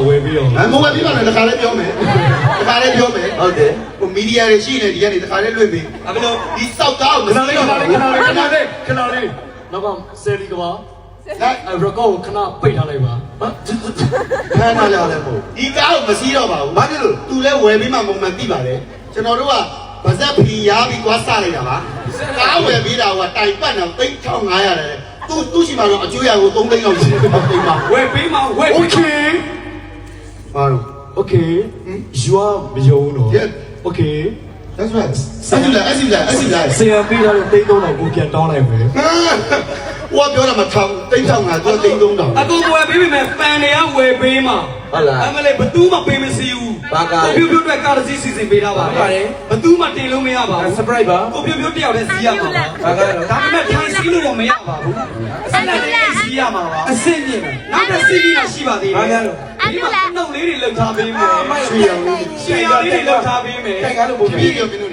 ဝယ်ပြီးတော့မဝယ်ပြီးပါနဲ့တခါလေးပြောမယ်ဟုတ်တယ်ဟိုမီဒီယာတွေရှိနေဒီကနေတခါလေးလွှင့်ပြီးဘယ်လိုဒီစောက်ကားကိုခဏလေးနောက်ကဆယ်လီကပါရကောခဏပိတ်ထားလိုက်ပါခဏလာလည်းမဟုတ်ဒီကားကိုမစီးတော့ပါဘူးဘာဖြစ်လို့သူလဲဝယ်ပြီးမှပုံမှန်သိပါတယ်ကျွန်တော်တို့ကဗဇက်ဖီရားပြီးသွားစလိုက်တာပါကားဝယ်ပြီးတာကတိုင်ပတ်တော့3500ရတယ်သူ့ရှိမှတော့အကျွေးရကို3သိန်းလောက်ရှိတယ်တိမ်ပါဝယ်ပြီးမှဝယ် Okay ဟာလို့ Okay you are မယုံတော့ Okay that's right အစီလိုက်ဆရာပေးထားတဲ့3,000တော့ကိုပြန်တောင်းလိုက်မယ်ဟိုပြောတာမထောင်တိတ်ထောင်တာသူတိတ်3000အကူဝယ်ပေးပြီမဲ့ဖန်တွေကဝယ်ပေးမှာဟုတ်လားအမလေးဘသူမှပေးမစီဘူးကိုပြိုအတွက်ကားတစ်စီးစီစဉ်ပေးထားပါတယ်ဘသူမှတင်လို့မရပါဘူး surprise ပါကိုပြိုတယောက်တည်းစီးရမှာပါဒါပေမဲ့ထိုင်စီးလို့တော့မရပါဘူးအစနဲ့လေးစီးရမှာပါအစင်းမြင်နောက်တစ်စီးပြီးရှိပါသေးတယ်ဒီမှာနှုတ်လေးတွေလှုပ်ထားပေးမယ်ရွှေရောင်လေးတွေလှုပ်ထားပေးမယ်တိုင်ကားလို့ပုံပြီးပြောပြလို့